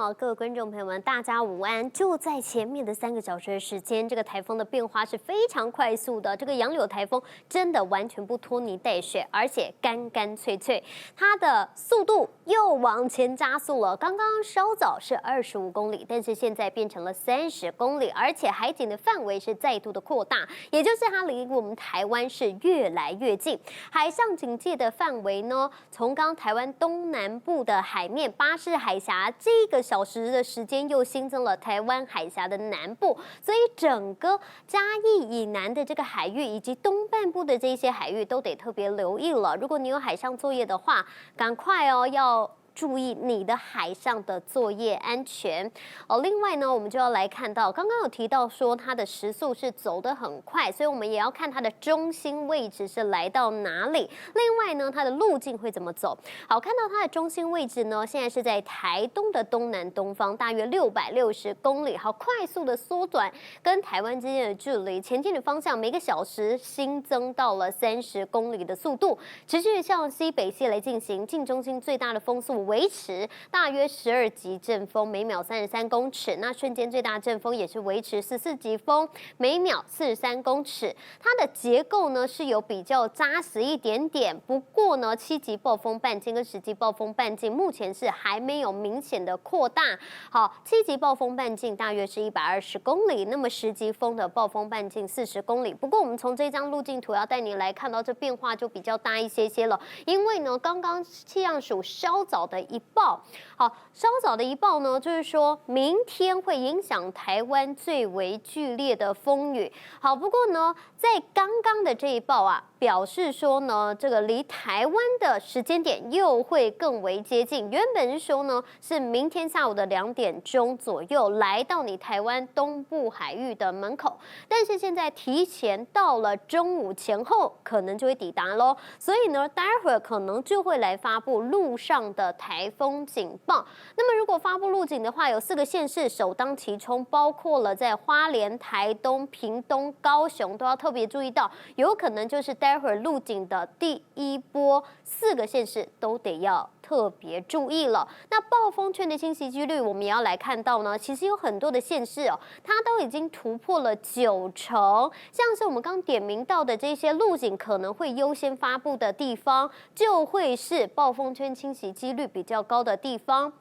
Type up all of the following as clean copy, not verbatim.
哦，各位观众朋友们，大家午安！就在前面的3个小时的时间，这个台风的变化是非常快速的。这个杨柳台风真的完全不拖泥带水，而且干干脆脆，它的速度又往前加速了。刚刚稍早是25公里，但是现在变成了30公里，而且海警的范围是再度的扩大，也就是它离我们台湾是越来越近。海上警戒的范围呢，从刚台湾东南部的海面巴士海峡这个小时的时间，又新增了台湾海峡的南部，所以整个嘉义以南的这个海域以及东半部的这些海域都得特别留意了。如果你有海上作业的话，赶快哦要注意你的海上的作业安全哦。另外呢，我们就要来看到，刚刚有提到说它的时速是走得很快，所以我们也要看它的中心位置是来到哪里。另外呢，它的路径会怎么走？好，看到它的中心位置呢，现在是在台东的东南东方，大约660公里。好，快速的缩短跟台湾之间的距离，前进的方向每个小时新增到了30公里的速度，持续向西北西来进行，近中心最大的风速维持大约12级阵风，每秒33公尺。那瞬间最大阵风也是维持14级风，每秒43公尺。它的结构呢是有比较扎实一点点，不过呢7级暴风半径跟10级暴风半径目前是还没有明显的扩大。好，7级暴风半径大约是120公里，那么10级风的暴风半径40公里。不过我们从这张路径图要带您来看到，这变化就比较大一些了，因为呢刚刚气象署稍早的一报，好，稍早的一报呢，就是说明天会影响台湾最为剧烈的风雨。好，不过呢，在刚刚的这一报啊，表示说呢，这个离台湾的时间点又会更为接近。原本是说呢，是明天下午的2点钟左右来到你台湾东部海域的门口，但是现在提前到了中午前后，可能就会抵达咯。所以呢，待会儿可能就会来发布陆上的台风警报。那么如果发布陆警的话，有4个县市首当其冲，包括了在花莲、台东、屏东、高雄，都要特别注意到，有可能就是待会儿陆警的第一波，4个县市都得要特别注意了。那暴风圈的侵袭几率，我们也要来看到呢，其实有很多的县市哦，它都已经突破了90%，像是我们刚点名到的这些陆警可能会优先发布的地方，就会是暴风圈侵袭几率比较高的地方。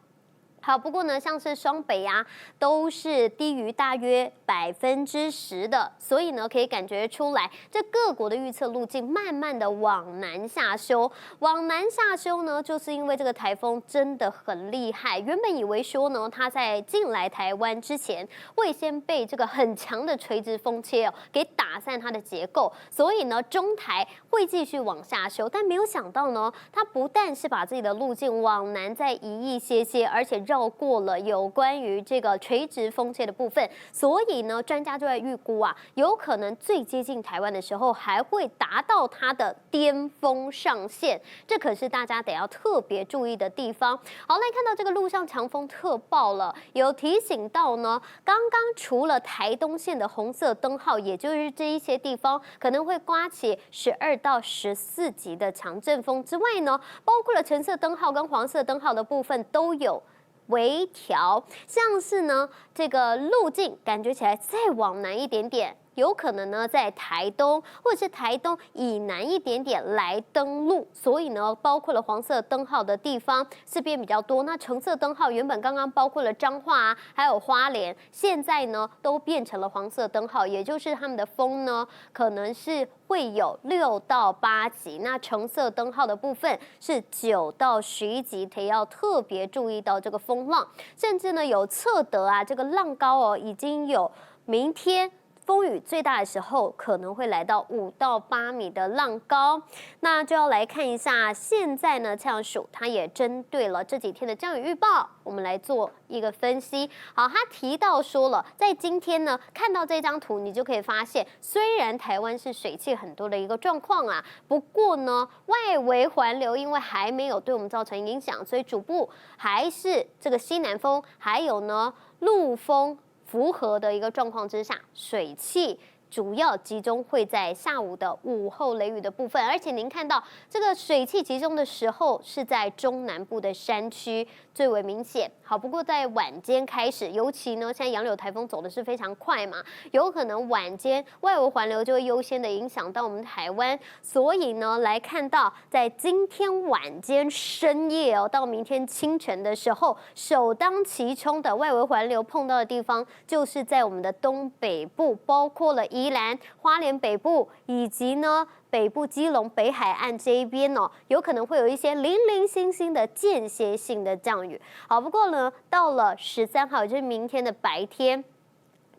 好，不过呢，像是双北啊，都是低于大约10%的，所以呢，可以感觉出来，这各国的预测路径慢慢的往南下修。往南下修呢，就是因为这个台风真的很厉害。原本以为说呢，它在进来台湾之前，会先被这个很强的垂直风切哦给打散它的结构，所以呢，中台会继续往下修。但没有想到呢，它不但是把自己的路径往南再移一些，而且绕过了有关于这个垂直风切的部分，所以呢，专家就在预估啊，有可能最接近台湾的时候，还会达到它的巅峰上限，这可是大家得要特别注意的地方。好，来看到这个陆上强风特报了，有提醒到呢，刚刚除了台东县的红色灯号，也就是这一些地方可能会刮起12到14级的强阵风之外呢，包括了橙色灯号跟黄色灯号的部分都有微调，像是呢这个路径感觉起来再往南一点点，有可能呢在台东或者是台东以南一点点来登陆，所以呢包括了黄色灯号的地方是变比较多。那橙色灯号原本刚刚包括了彰化啊，还有花莲，现在呢都变成了黄色灯号，也就是他们的风呢可能是会有6到8级，那橙色灯号的部分是9到11级，得要特别注意到这个风浪，甚至呢有测得啊这个浪高哦，已经有明天风雨最大的时候可能会来到5到8米的浪高。那就要来看一下，现在呢气象署它也针对了这几天的降雨预报，我们来做一个分析。好，他提到说了，在今天呢看到这张图，你就可以发现，虽然台湾是水汽很多的一个状况啊，不过呢外围环流因为还没有对我们造成影响，所以主部还是这个西南风，还有呢陆风符合的一个状况之下，水汽主要集中会在下午的午后雷雨的部分，而且您看到这个水汽集中的时候是在中南部的山区最为明显。好，不过在晚间开始，尤其呢现在洋柳台风走的是非常快嘛，有可能晚间外围环流就会优先的影响到我们台湾，所以呢来看到在今天晚间深夜到明天清晨的时候，首当其冲的外围环流碰到的地方，就是在我们的东北部，包括了宜兰、花莲北部，以及呢北部基隆北海岸这一边有可能会有一些零零星星的间歇性的降雨。好，不过呢，到了13号，也就是明天的白天，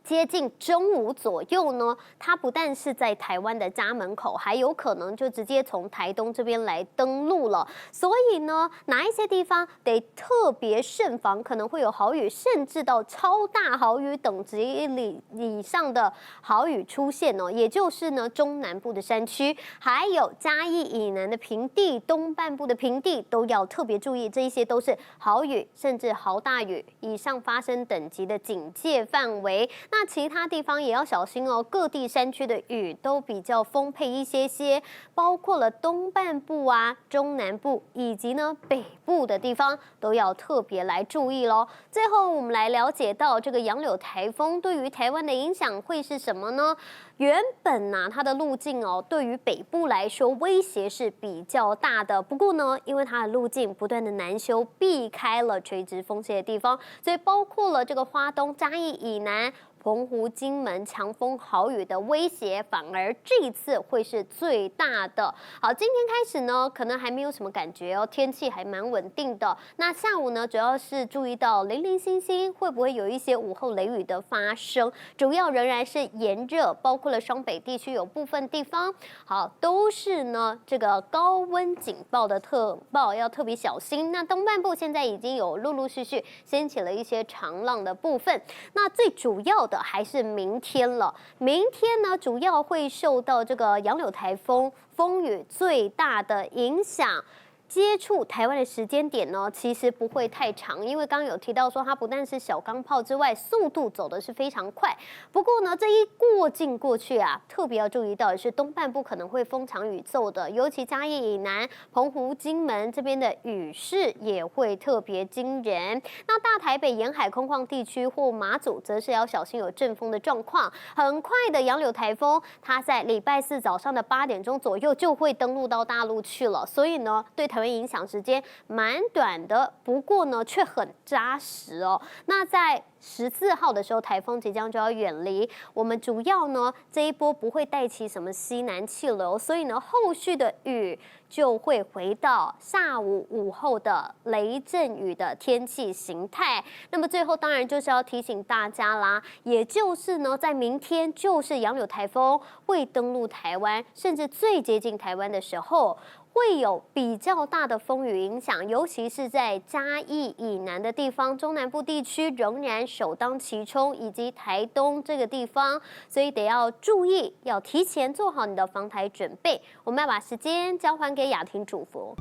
接近中午左右呢，它不但是在台湾的家门口，还有可能就直接从台东这边来登陆了。所以呢，哪一些地方得特别慎防，可能会有豪雨，甚至到超大豪雨等级以上的豪雨出现也就是呢中南部的山区，还有嘉义以南的平地、东半部的平地都要特别注意，这一些都是豪雨甚至豪大雨以上发生等级的警戒范围。那其他地方也要小心各地山区的雨都比较丰沛一些，包括了东半部啊、中南部以及呢北部的地方都要特别来注意咯。最后我们来了解到这个洋柳台风对于台湾的影响会是什么呢？原本它的路径对于北部来说威胁是比较大的，不过呢，因为它的路径不断的南修，避开了垂直风切的地方，所以包括了这个花东、嘉义以南、澎湖、金门强风豪雨的威胁，反而这一次会是最大的。好，今天开始呢，可能还没有什么感觉天气还蛮稳定的。那下午呢，主要是注意到零零星星会不会有一些午后雷雨的发生，主要仍然是炎热，包括了双北地区有部分地方，好，都是呢这个高温警报的特报，要特别小心。那东半部现在已经有陆陆续续掀起了一些长浪的部分，那最主要的还是明天了。明天呢，主要会受到这个洋柳台风风雨最大的影响。接触台湾的时间点呢，其实不会太长，因为刚刚有提到说它不但是小钢炮之外，速度走的是非常快。不过呢，这一过境过去啊，特别要注意到的是东半部可能会风长雨骤的，尤其嘉义以南、澎湖、金门这边的雨势也会特别惊人。那大台北沿海空旷地区或马祖，则是要小心有阵风的状况。很快的洋柳台风，它在礼拜4早上的8点钟左右就会登陆到大陆去了，所以呢，对台湾影响时间蛮短的，不过呢却很扎实那在14号的时候，台风即将就要远离我们，主要呢这一波不会带起什么西南气流，所以呢后续的雨就会回到下午午后的雷阵雨的天气形态。那么最后当然就是要提醒大家啦，也就是呢在明天就是洋柳台风会登陆台湾，甚至最接近台湾的时候，会有比较大的风雨影响，尤其是在嘉义以南的地方，中南部地区仍然首当其冲，以及台东这个地方，所以得要注意，要提前做好你的防台准备。我们要把时间交还给雅婷主妇。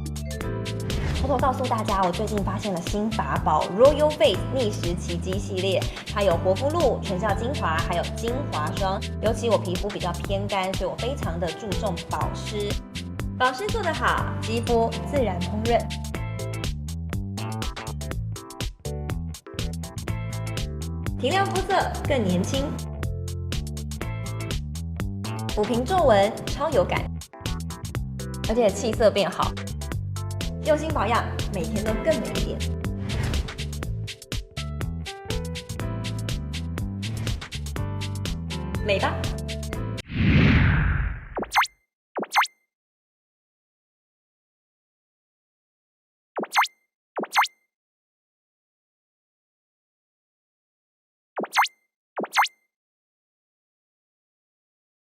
偷偷告诉大家，我最近发现了新法宝 Royal Face 逆时奇迹系列，它有活肤露、全效精华，还有精华霜。尤其我皮肤比较偏干，所以我非常的注重保湿。保湿做得好，肌肤自然烹润。提亮肤色更年轻，抚平皱纹超有感，而且气色变好。用心保养，每天都更美一点。美吧。